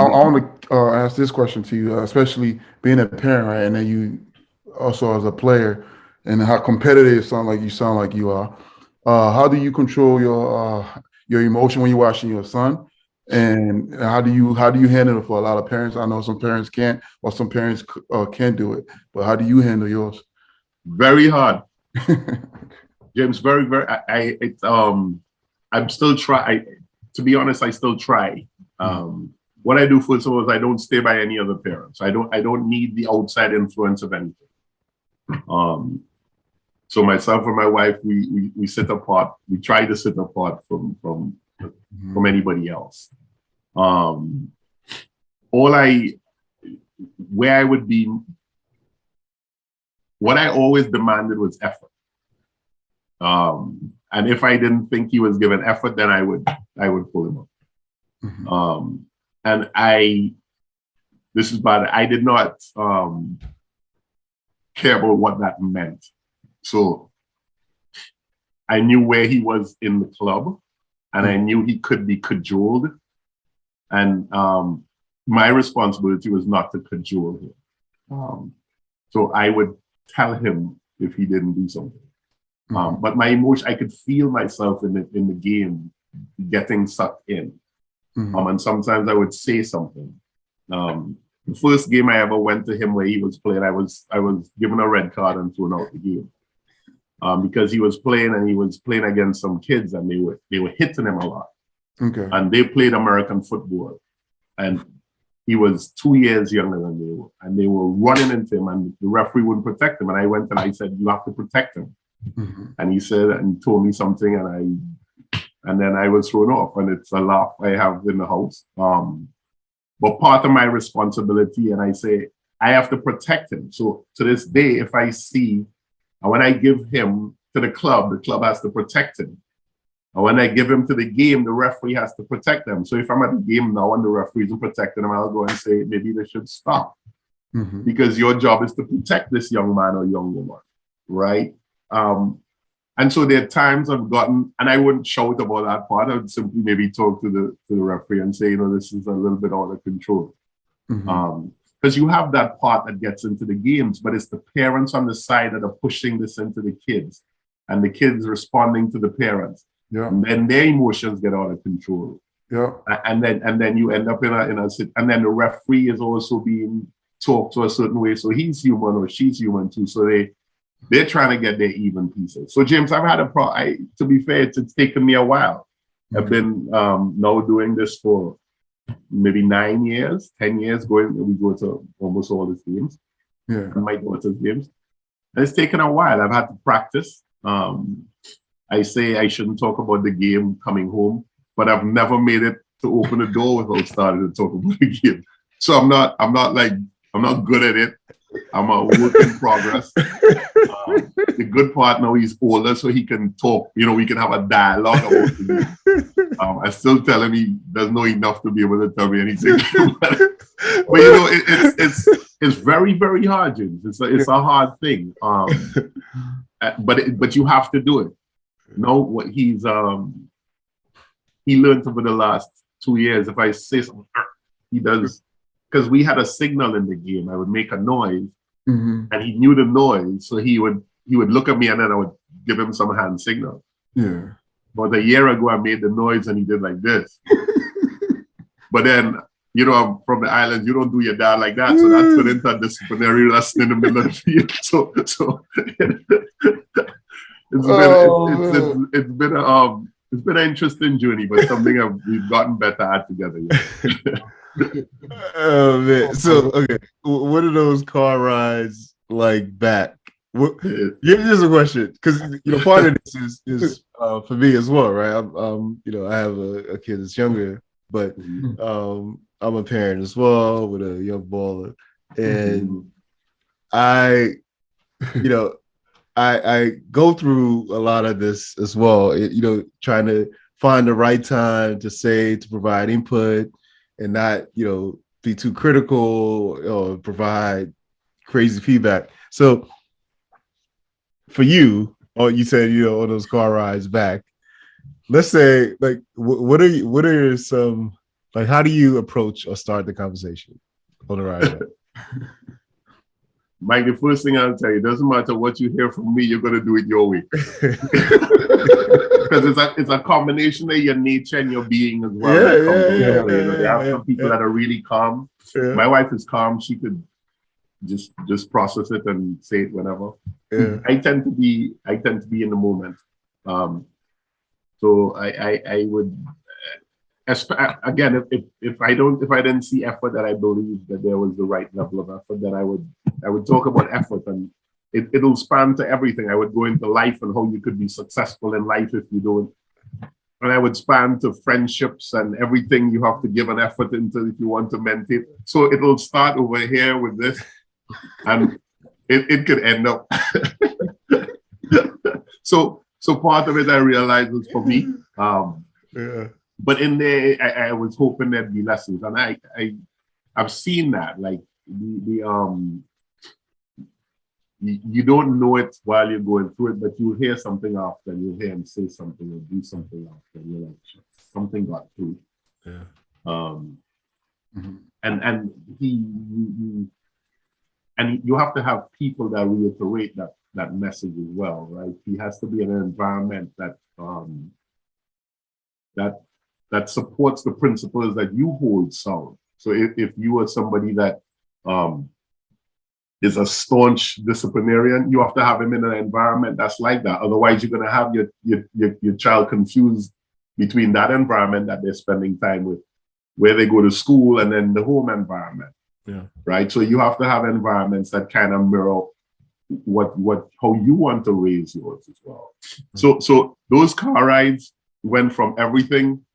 want to ask this question to you, especially being a parent, right? And then you also as a player, and how competitive sound like you are. How do you control your emotion when you're watching your son? And how do you handle it for a lot of parents? I know some parents can't, or some parents can do it. But how do you handle yours? Very hard, James. Very, very. I'm still try. To be honest, I still try. What I do first of all is I don't stay by any other parents. I don't need the outside influence of anything. So myself and my wife, we sit apart. We try to sit apart from anybody else. All I where I would be, what I always demanded was effort. And if I didn't think he was giving effort, then I would pull him up. And this is bad. I did not care about what that meant. So I knew where he was in the club, and I knew he could be cajoled. And my responsibility was not to cajole him. So I would tell him if he didn't do something. But my emotion, I could feel myself in the game getting sucked in. And sometimes I would say something. The first game I ever went to him where he was playing, I was given a red card and thrown out the game. Because he was playing against some kids, and they were hitting him a lot. Okay. And they played American football, and he was 2 years younger than they were, and they were running into him, and the referee wouldn't protect him. And I went and I said, "You have to protect him." And he said and told me something, and then I was thrown off, and it's a laugh I have in the house. But part of my responsibility, and I say I have to protect him. So to this day, if I see, and when I give him to the club has to protect him. And when I give him to the game, the referee has to protect them. So if I'm at the game now and the referee isn't protecting him, I'll go and say, maybe they should stop. Because your job is to protect this young man or young woman, right? And so there are times I've gotten, and I wouldn't shout about that part. I would simply maybe talk to the referee and say, this is a little bit out of control. Because you have that part that gets into the games, but it's the parents on the side that are pushing this into the kids, and the kids responding to the parents. Yeah. And then their emotions get out of control. Yeah. And then you end up in a and then the referee is also being talked to a certain way. So he's human or she's human too. So they're trying to get their even pieces. So James, I've had to be fair, it's taken me a while. I've been now doing this for maybe 9 years, 10 years. We go to almost all his games. Yeah. And my daughter's games. And it's taken a while. I've had to practice. I say I shouldn't talk about the game coming home, but I've never made it to open the door without starting to talk about the game. So I'm not good at it. I'm a work in progress. The good part now, he's older, so he can talk. We can have a dialogue about the game. I still tell him he doesn't know enough to be able to tell me anything. But it's very, very hard, James. It's a hard thing. But you have to do it. What he learned over the last 2 years. If I say something, he does. Because we had a signal in the game. I would make a noise, and he knew the noise, so he would look at me, and then I would give him some hand signal. Yeah. But a year ago, I made the noise, and he did like this. But then, I'm from the islands. You don't do your dad like that, so that's an interdisciplinary lesson in the middle of the field. So it's been an interesting journey, but something we've gotten better at together. Oh man! So okay, what are those car rides like back? Give me this a question, because part of this is for me as well, right? I have a kid that's younger, but I'm a parent as well with a young baller, and I go through a lot of this as well. Trying to find the right time to provide input, and not, be too critical or provide crazy feedback. So for you, you said, on those car rides back, let's say, like, what are some Like, how do you approach or start the conversation on the ride? Mike, the first thing I'll tell you, it doesn't matter what you hear from me, you're going to do it your way. Because it's a combination of your nature and your being as well. There are some people that are really calm. Yeah. My wife is calm. She could just process it and say it whenever. Yeah. I tend to be in the moment. So I would, again, if I didn't see effort that I believe that there was the right level of effort, then I would talk about effort, and it'll span to everything. I would go into life and how you could be successful in life if you don't. And I would span to friendships and everything you have to give an effort into if you want to maintain. So it'll start over here with this, and it could end up. So part of it I realized was for me. But in there, I was hoping there'd be lessons, and I've seen that, like you don't know it while you're going through it, but you'll hear something after, and you'll hear him say something or do something after, and you're like, something got through. And you have to have people that reiterate that message as well, right? He has to be in an environment that supports the principles that you hold sound. So if you are somebody that is a staunch disciplinarian, you have to have him in an environment that's like that. Otherwise, you're going to have your child confused between that environment that they're spending time with, where they go to school, and then the home environment. Right. So you have to have environments that kind of mirror how you want to raise yours as well. So those car rides went from everything.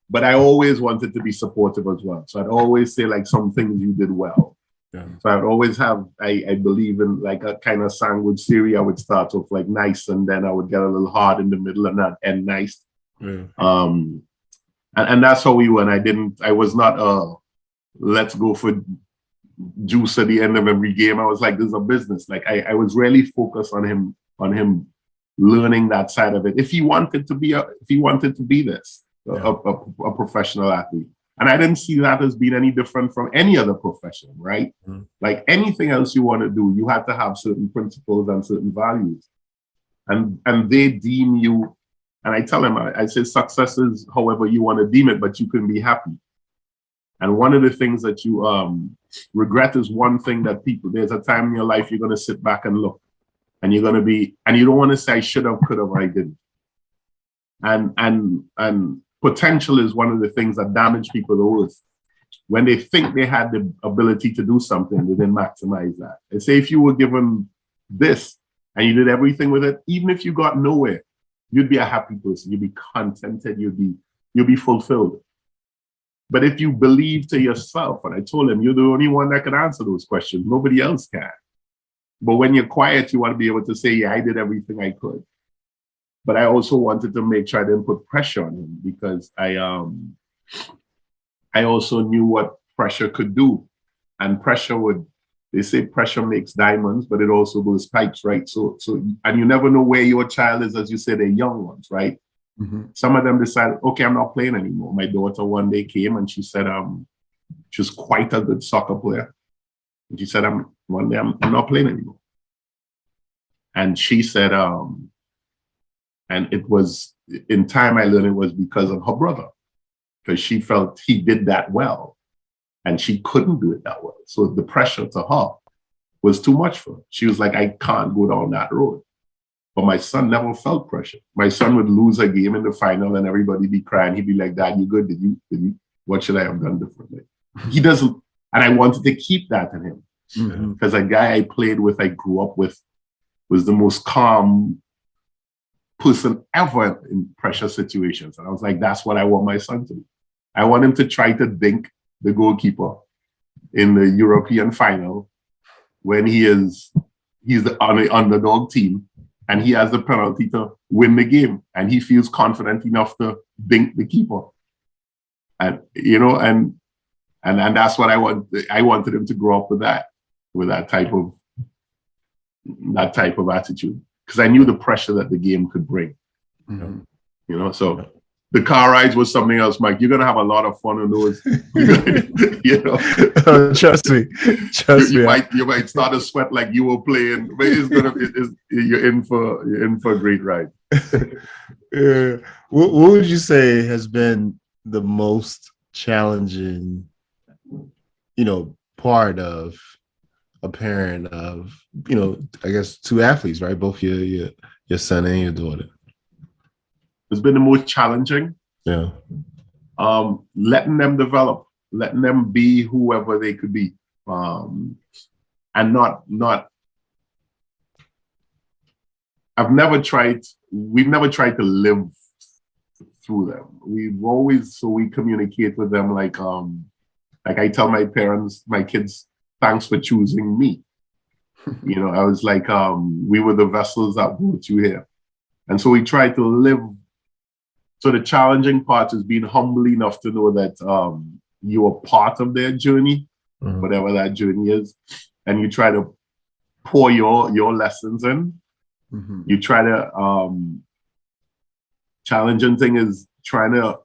But I always wanted to be supportive as well. So I'd always say, like, some things you did well. So I'd always have, I believe in like a kind of sandwich theory. I would start off like nice, and then I would get a little hard in the middle and not end nice. And that's how we went. I was not let's go for juice at the end of every game. I was like, this is a business. Like I was really focused on him learning that side of it. If he wanted to be this, a professional athlete. And I didn't see that as being any different from any other profession, right? Like anything else you want to do, you have to have certain principles and certain values. And they deem you, and I tell them, I say success is however you want to deem it, but you can be happy. And one of the things that you regret is one thing that there's a time in your life you're going to sit back and look, and you're going to be, and you don't want to say I should have, could have, or I didn't. And potential is one of the things that damage people the most. When they think they had the ability to do something, they didn't maximize that. They say if you were given this and you did everything with it, even if you got nowhere, you'd be a happy person. You'd be contented. You'll be fulfilled. But if you believe to yourself, and I told him, you're the only one that can answer those questions. Nobody else can. But when you're quiet, you want to be able to say, yeah, I did everything I could. But I also wanted to make sure I didn't put pressure on him, because I also knew what pressure could do. And they say pressure makes diamonds, but it also goes pipes, right? So, and you never know where your child is, as you say, they're young ones, right? Some of them decided, okay, I'm not playing anymore. My daughter one day came and she said, she's quite a good soccer player. And she said, one day I'm not playing anymore. And she said, and it was, in time I learned it was because of her brother, because she felt he did that well and she couldn't do it that well. So the pressure to her was too much for her. She was like, I can't go down that road. But my son never felt pressure. My son would lose a game in the final and everybody be crying. He'd be like, Dad, you good? Did you? What should I have done differently? He doesn't. And I wanted to keep that in him. Because a guy I played with, I grew up with, was the most calm person ever in pressure situations. And I was like, that's what I want my son to do. I want him to try to dink the goalkeeper in the European final when he's on the underdog team and he has the penalty to win the game and he feels confident enough to dink the keeper. And and that's what I wanted him to grow up with that type of attitude, because I knew the pressure that the game could bring. So the car rides was something else, Mike. You're gonna have a lot of fun on those. You know, Trust me. You might start to sweat like you were playing, but you're in for a great ride. Yeah. What would you say has been the most challenging, part of a parent of, I guess two athletes, right? Both your son and your daughter. It's been the most challenging. Yeah. Letting them develop, letting them be whoever they could be. And we've never tried to live through them. We communicate with them like I tell my parents, my kids, thanks for choosing me. I was like, we were the vessels that brought you here. And so we try to live. So the challenging part is being humble enough to know that you are part of their journey, whatever that journey is, and you try to pour your lessons in. Mm-hmm. You try to challenging thing is trying to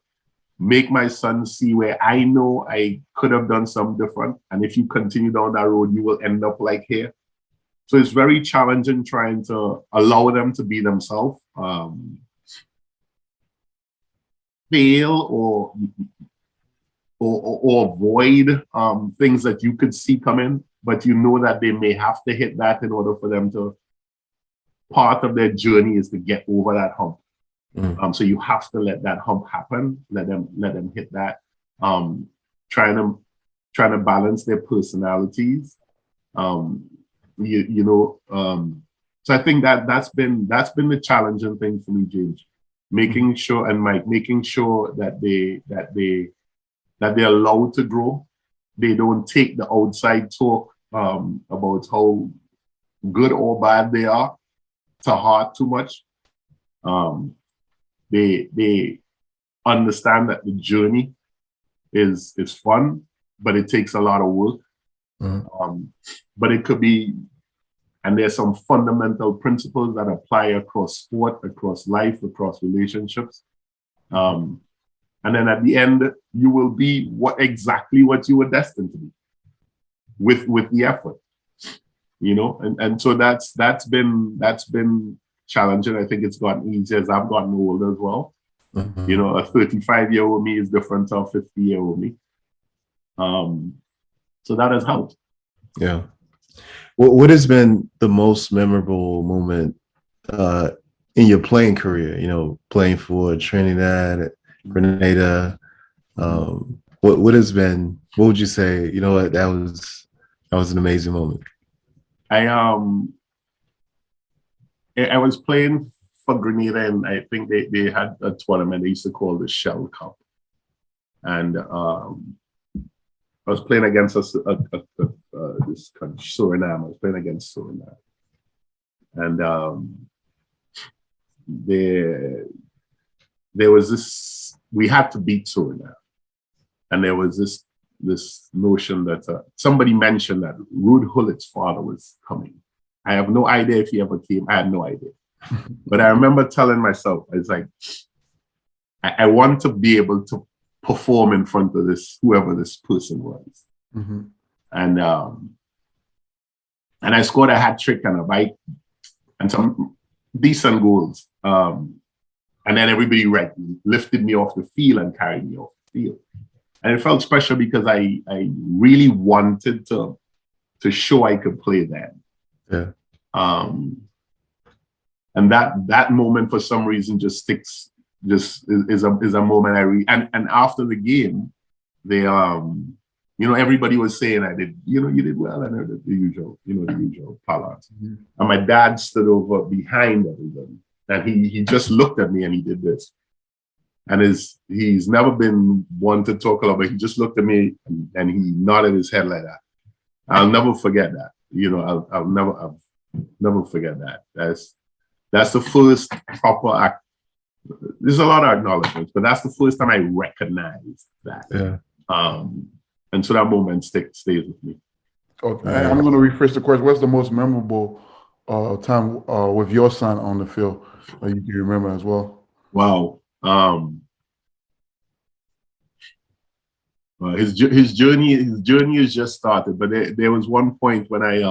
make my son see where I know I could have done something different, and if you continue down that road, you will end up like here. So it's very challenging trying to allow them to be themselves. Fail or avoid things that you could see coming, but you know that they may have to hit that in order for them to. Part of their journey is to get over that hump. So you have to let that hump happen. Let them hit that. Trying to balance their personalities. So I think that's been the challenging thing for me, James. Making sure that they're allowed to grow. They don't take the outside talk about how good or bad they are to heart too much. They understand that the journey is fun, but it takes a lot of work. But it could be. And there's some fundamental principles that apply across sport, across life, across relationships. And then at the end, you will be what you were destined to be with the effort, and so that's been challenging. I think it's gotten easier as I've gotten older as well. A 35-year-old me is different to a 50-year-old me. So that has helped. Yeah. What has been the most memorable moment in your playing career? Playing for Trinidad, Grenada. What would you say? That was an amazing moment. I was playing for Grenada, and I think they had a tournament they used to call the Shell Cup, and I was playing against this country, Suriname. I was playing against Suriname, and there was this. We had to beat Suriname, and there was this notion that somebody mentioned that Ruud Gullit's father was coming. I have no idea if he ever came. I had no idea, but I remember telling myself, "It's like I want to be able to perform in front of whoever this person was." And I scored a hat trick and a bike and some decent goals. And then everybody lifted me off the field and carried me off the field. And it felt special because I really wanted to show I could play then. Yeah. And that moment for some reason just sticks. Just is a moment and after the game, they everybody was saying I did, you did well, and the usual parlance. And my dad stood over behind everybody, and he just looked at me and he did this. And he's never been one to talk a lot, but he just looked at me and he nodded his head like that. I'll never forget that. I'll never forget that. That's the first proper act. There's a lot of acknowledgements, but that's the first time I recognized that. Yeah. And so that moment stays with me. Okay. I'm going to rephrase the question. What's the most memorable time with your son on the field you can remember as well? Wow. his journey has just started. But there was one point when I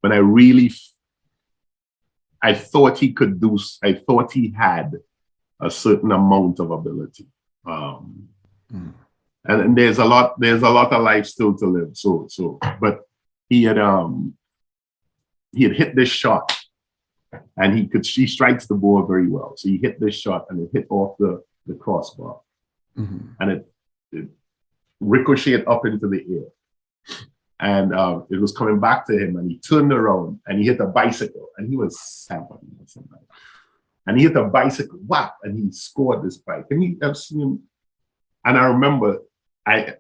really I thought he could do. I thought he had a certain amount of ability. And there's a lot of life still to live. But he had hit this shot, and he strikes the ball very well. So he hit this shot, and it hit off the crossbar, and it ricocheted up into the air, and it was coming back to him, and he turned around and he hit a bicycle, and he was 7 or something. And he hit a bicycle, whap, and he scored this bike. And I've seen him, and I remember I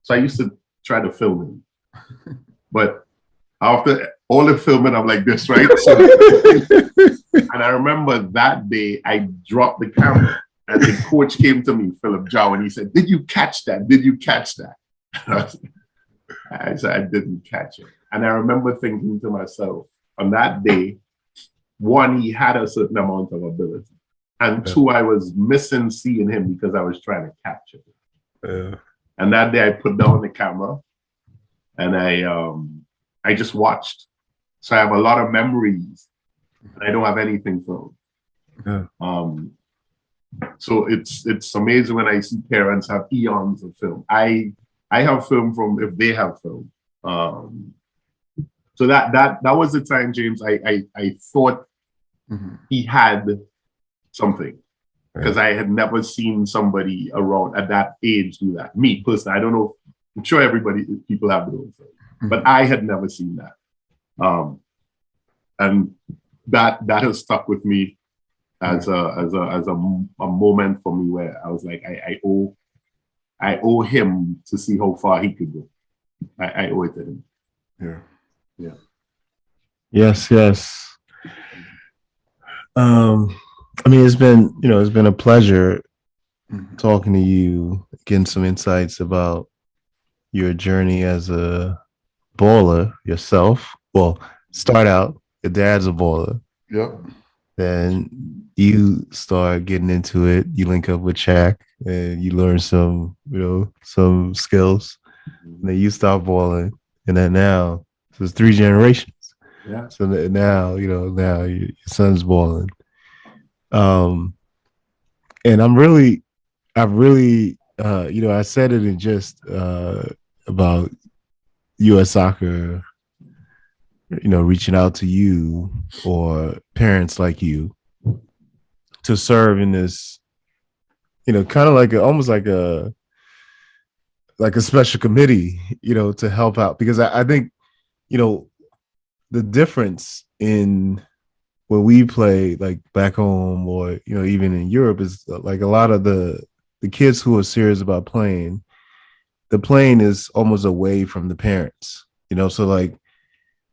used to try to film him, but after all the filming, I'm like this, right? So, and I remember that day I dropped the camera, and the coach came to me, Philip Jow, and he said, "Did you catch that? Did you catch that?" I said, "I didn't catch it." And I remember thinking to myself, on that day, one, he had a certain amount of ability, and two, I was missing seeing him because I was trying to capture him. And that day I put down the camera, and I just watched. So I have a lot of memories, and I don't have anything filmed. So it's amazing when I see parents have eons of film. I have film from if they have film. So that was the time, James. I thought he had something, because I had never seen somebody around at that age do that. Me personally, I don't know. I'm sure people have their own thing, but I had never seen that. And that has stuck with me as a moment for me where I was like, I owe him to see how far he could go. I owe it to him. Yeah. Yes. I mean, it's been a pleasure talking to you, getting some insights about your journey as a baller yourself. Well, start out, your dad's a baller. Yep. Then you start getting into it. You link up with Shaq, and you learn some skills. And then you start balling, and then now, so it's 3 generations. Yeah. So now your son's balling. And I've really, I said it in just about U.S. Soccer, reaching out to you or parents like you to serve in this, kind of like almost like a special committee, to help out, because I think, the difference in when we play like back home or even in Europe is like a lot of the kids who are serious about playing, the playing is almost away from the parents, so like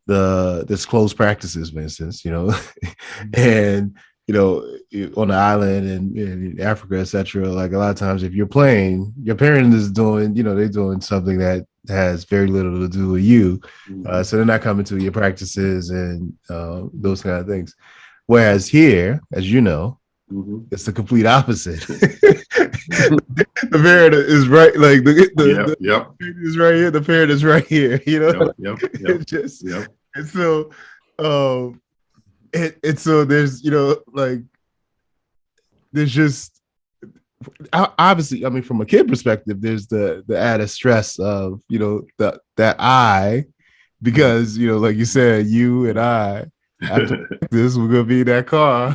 there's closed practices, for instance, and on the island and in Africa, etc. Like a lot of times if you're playing, your parent is doing, they're doing something that has very little to do with you. So they're not coming to your practices and those kind of things. Whereas here, as you know, it's the complete opposite. The parent is right, like the parent is right here. The parent is right here. And so, and so there's there's just obviously, I mean, from a kid perspective, there's the added stress of because like you said, you and I after this, we're gonna be in that car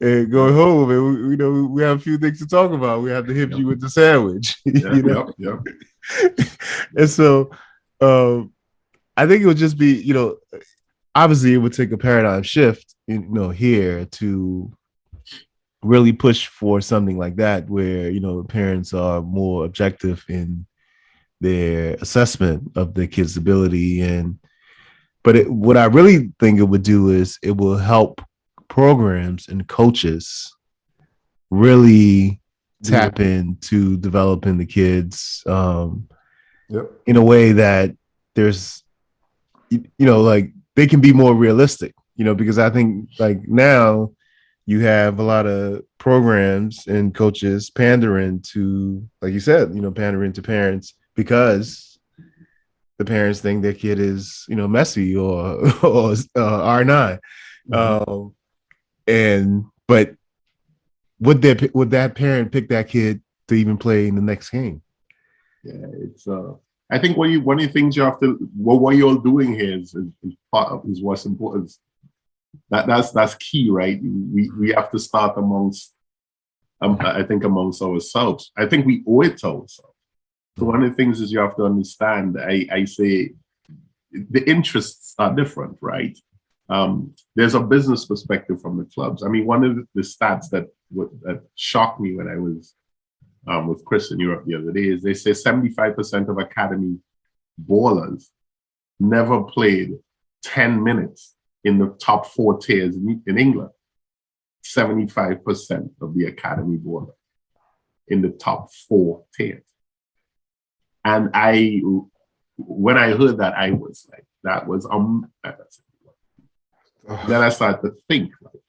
and going home, and we have a few things to talk about. We have to hit you with the sandwich. And so I think it would just be, obviously it would take a paradigm shift, here to really push for something like that, where parents are more objective in their assessment of the kid's ability. But what I really think it would do is it will help programs and coaches really tap into developing the kids in a way that there's, like they can be more realistic, because I think like now, you have a lot of programs and coaches pandering to, like you said, pandering to parents because the parents think their kid is, messy or R9. But would that parent pick that kid to even play in the next game? Yeah, it's I think one of the things you have to what you're doing here is part of is what's important. That's key, right? We have to start amongst I think amongst ourselves. I think we owe it to ourselves. So one of the things is you have to understand. I say the interests are different, right? There's a business perspective from the clubs. I mean, one of the stats that shocked me when I was with Chris in Europe the other day is they say 75% of academy ballers never played 10 minutes in the top 4 tiers in England. 75% of the academy ballers in the top 4 tiers. And when I heard that, I was like, that was then I started to think, like,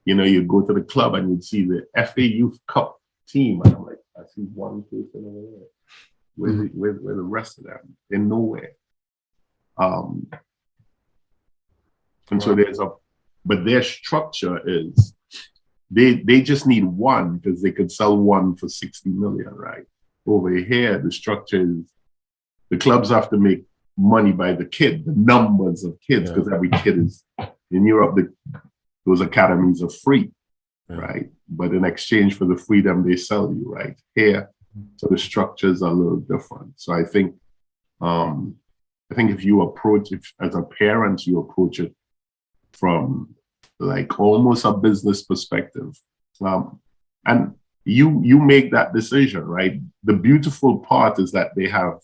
you'd go to the club and you'd see the FA Youth Cup team, and I'm like, I see one person over there. Where the rest of them? They're nowhere. And so but their structure is they just need one because they could sell one for 60 million, right? Over here, the structure is the clubs have to make money by the numbers of kids, because every kid is in Europe. Those academies are free, right? But in exchange for the freedom, they sell you, right? Here, so the structures are a little different. So I think if you approach it as a parent, you approach it from like almost a business perspective, and you make that decision, right? The beautiful part is that they have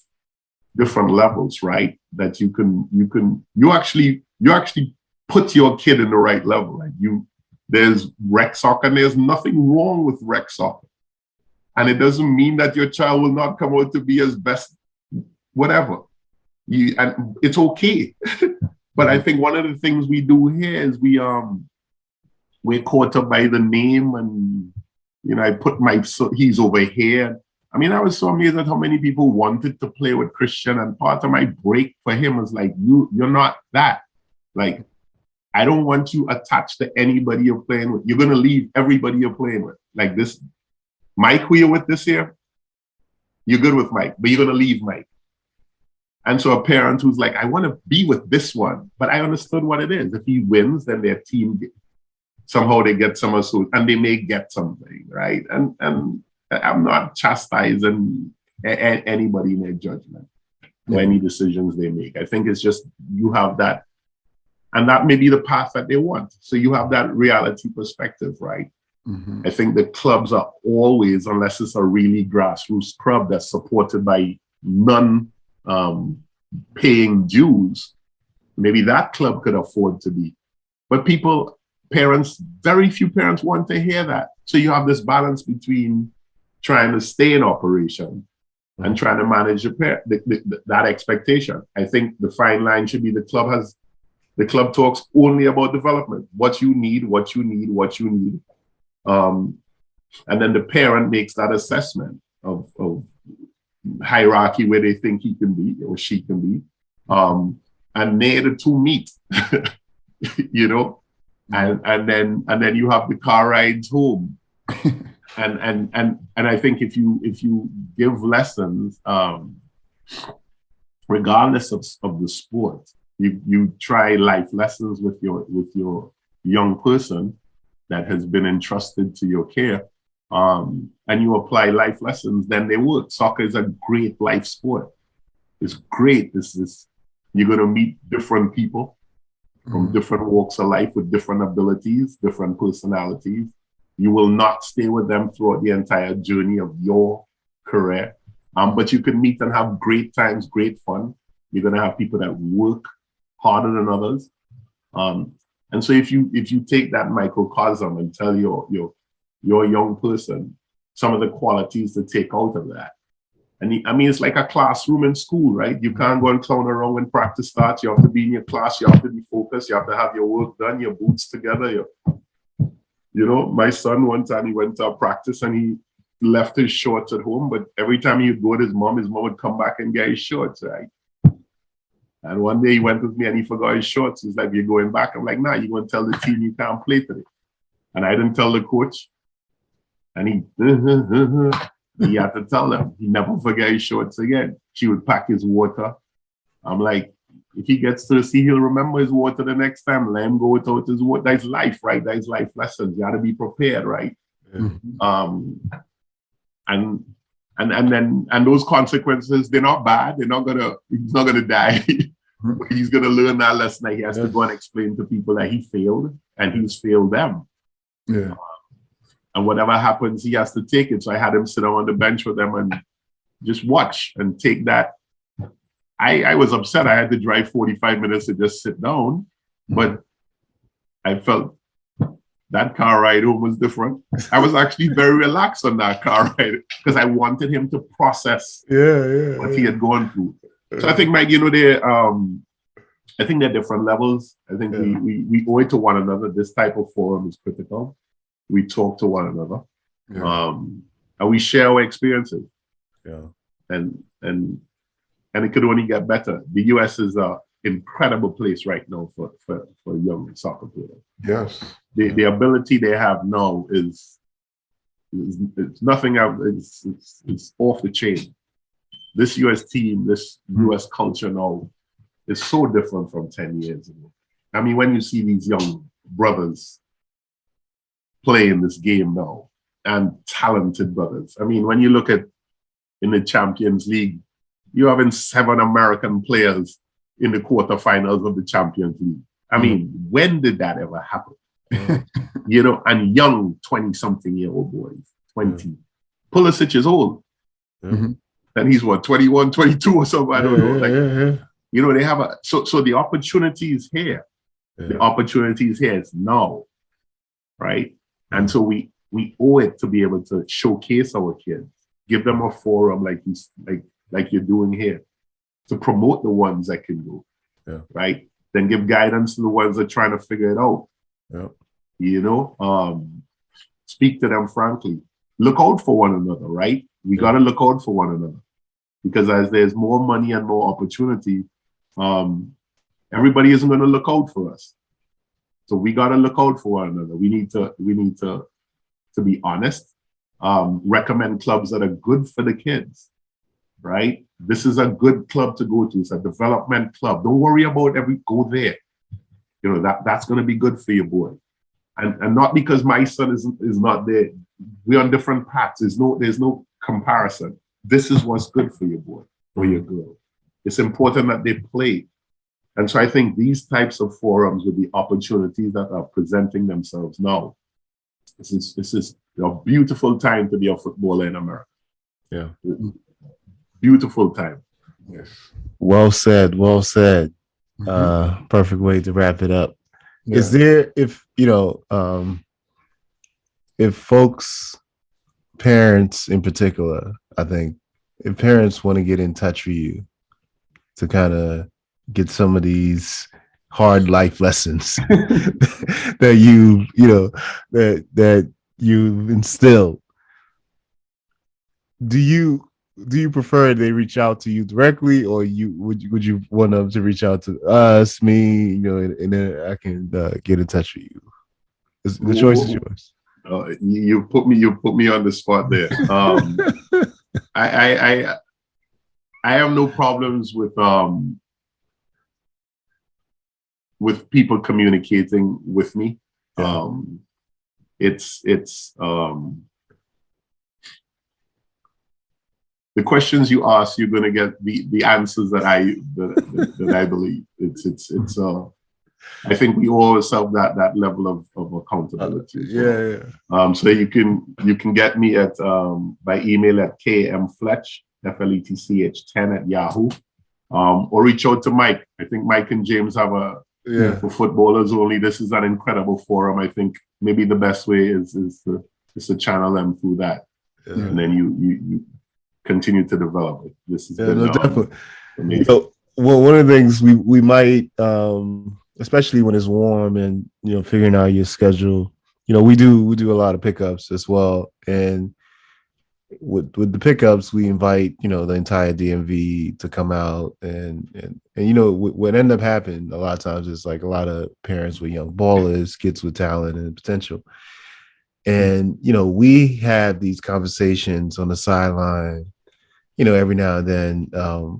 different levels, right? That you actually put your kid in the right level. Like there's rec soccer, and there's nothing wrong with rec soccer. And it doesn't mean that your child will not come out to be his best, whatever. And it's okay. But I think one of the things we do here is we're caught up by the name, and I put he's over here. I mean, I was so amazed at how many people wanted to play with Kristian, and part of my break for him was like, you're not that. Like, I don't want you attached to anybody you're playing with. You're gonna leave everybody you're playing with. Like this, Mike, who you're with this year, you're good with Mike, but you're gonna leave Mike. And so a parent who's like, I want to be with this one, but I understood what it is. If he wins, then their team somehow they get some associate, and they may get something, right? And I'm not chastising anybody in their judgment or any decisions they make. I think it's just you have that, and that may be the path that they want. So you have that reality perspective, right? Mm-hmm. I think the clubs are always, unless it's a really grassroots club that's supported by paying dues, maybe that club could afford to be. But very few parents want to hear that. So you have this balance between trying to stay in operation and trying to manage that expectation. I think the fine line should be the club talks only about development, what you need. And then the parent makes that assessment of hierarchy where they think he can be or she can be. And they the two meet, and then you have the car rides home. And I think if you give lessons, regardless of the sport, you try life lessons with your young person that has been entrusted to your care, and you apply life lessons, then they work. Soccer is a great life sport. It's great. You're going to meet different people from different walks of life with different abilities, different personalities. You will not stay with them throughout the entire journey of your career. But you can meet and have great times, great fun. You're going to have people that work harder than others. And so if you take that microcosm and tell your young person some of the qualities to take out of that. And I mean, it's like a classroom in school, right? You can't go and clown around when practice starts. You have to be in your class. You have to be focused. You have to have your work done, your boots together. You know, my son one time he went to a practice and he left his shorts at home, but every time he'd go with his mom would come back and get his shorts, right? And one day he went with me and he forgot his shorts. He's like, "You're going back?" I'm like, "Nah, you're going to tell the team you can't play today." And I didn't tell the coach. And he had to tell them. He never forget his shorts again. She would pack his water. I'm like, if he gets to the sea, he'll remember his water the next time. Let him go without his water. That's life, right? That's life lessons. You got to be prepared, right? Mm-hmm. And those consequences, they're not bad. He's not gonna die. He's gonna learn that lesson that he has to go and explain to people that he failed and he's failed them. Yeah. And whatever happens, he has to take it. So I had him sit on the bench with them and just watch and take that. I was upset. I had to drive 45 minutes to just sit down, but I felt that car ride home was different. I was actually very relaxed on that car ride because I wanted him to process what he had gone through. So I think, Mike, you know, I think they're different levels. I think we owe it to one another. This type of forum is critical. We talk to one another, and we share our experiences. Yeah, and it could only get better. The US is an incredible place right now for young soccer players. Yes. The ability they have now is nothing out. It's off the chain. This US team, this US culture now is so different from 10 years ago. I mean, when you see these young brothers playing this game now, and talented brothers. I mean, when you look at in the Champions League, you're having 7 American players in the quarterfinals of the Champions League. I mean, when did that ever happen? You know, and young 20-something-year-old boys, 20. Pulisic is old. And he's what, 21, 22 or something? I don't know. You know, they have so the opportunity is here. The opportunity is here. It's now, right? And so we owe it to be able to showcase our kids, give them a forum like you're doing here, to promote the ones that can go, right? Then give guidance to the ones that are trying to figure it out. You know, speak to them frankly. Look out for one another, right? We got to look out for one another, because as there's more money and more opportunity, everybody isn't going to look out for us. So we got to look out for one another. We need to be honest. Recommend clubs that are good for the kids, right? This is a good club to go to. It's a development club. Don't worry about go there. You know, that's going to be good for your boy. And not because my son is not there. We're on different paths. There's no comparison. This is what's good for your boy or your girl. It's important that they play. And so I think these types of forums with the opportunities that are presenting themselves now, this is a beautiful time to be a footballer in America. Yeah. Beautiful time. Yes. Well said. Well said. Perfect way to wrap it up. Yeah. Is there, if folks, parents in particular, I think, if parents want to get in touch with you to kind of get some of these hard life lessons that that you instilled, do you prefer they reach out to you directly, or would you want them to reach out to us, me, and then I can get in touch with you? The choice is yours. You put me on the spot there. I have no problems with people communicating with me. It's the questions you ask, you're going to get the answers that I believe. It's I think we owe ourselves that level of accountability. So you can get me at by email at kmfletch, FLETCH10 @Yahoo, or reach out to Mike. I think Mike and James have for footballers only. This is an incredible forum. I think maybe the best way is to channel them through that, and then you continue to develop it. This is definitely amazing. So, well, one of the things we might, especially when it's warm and figuring out your schedule, we do a lot of pickups as well, and with the pickups, we invite the entire DMV to come out, and what ended up happening a lot of times is like a lot of parents with young ballers, kids with talent and potential, and we have these conversations on the sideline, every now and then.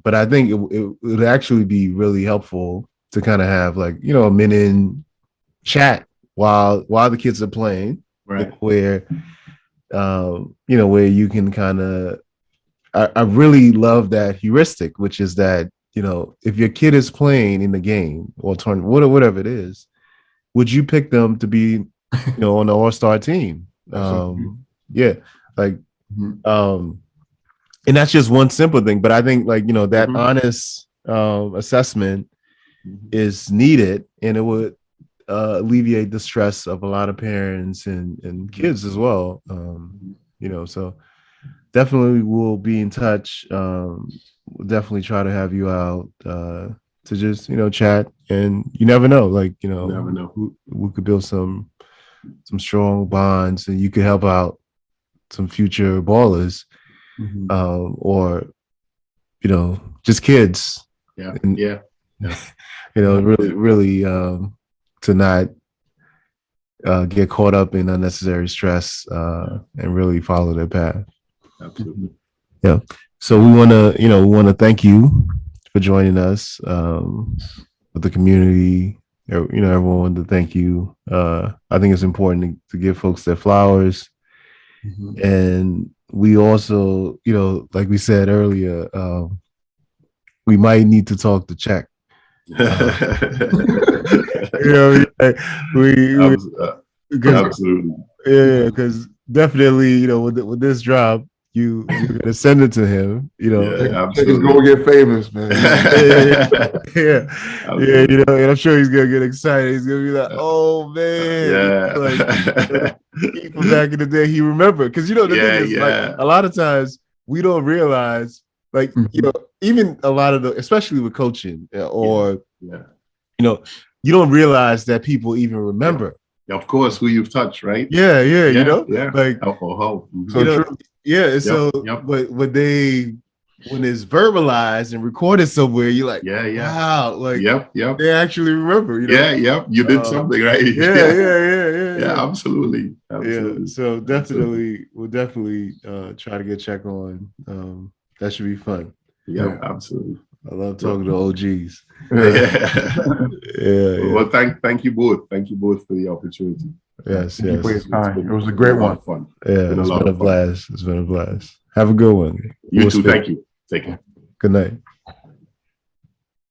But I think it would actually be really helpful to kind of have like a minute chat while the kids are playing, Right. where where you can kind of, I really love that heuristic, which is that, if your kid is playing in the game or whatever it is, would you pick them to be, on the all-star team? Yeah. Like, and that's just one simple thing, but I think like, that honest assessment is needed, and it would alleviate the stress of a lot of parents and kids as well. So definitely we'll be in touch. We'll definitely try to have you out to just chat, and you never know, like never know. we could build some strong bonds, and you could help out some future ballers, or just kids. Yeah. And, yeah. really to not get caught up in unnecessary stress, and really follow their path. Absolutely. Yeah. So we want to thank you for joining us, with the community. Everyone wanted to thank you. I think it's important to give folks their flowers, and we also, like we said earlier, we might need to talk to Czech. Absolutely. Yeah, because definitely, with this drop, you're gonna send it to him. He's gonna get famous, man. Yeah. And I'm sure he's gonna get excited. He's gonna be like, "Oh man, like from back in the day, he remembered." Because the thing is, like, a lot of times we don't realize, like, even a lot of especially with coaching, or you don't realize that people even remember. Of course, who you've touched, right? Yeah. Like so true. Yeah. So, but when it's verbalized and recorded somewhere, you're like, wow, like, they actually remember. You did something, right? Yeah. Absolutely. Yeah. So definitely, we'll definitely try to get Czech on. That should be fun. Yeah, absolutely. I love talking to OGs. Yeah. Well, thank you both. Thank you both for the opportunity. Yes. It was a great one. Fun. Yeah, it's been a blast. It's been a blast. Have a good one. You too. Thank you. Take care. Good night.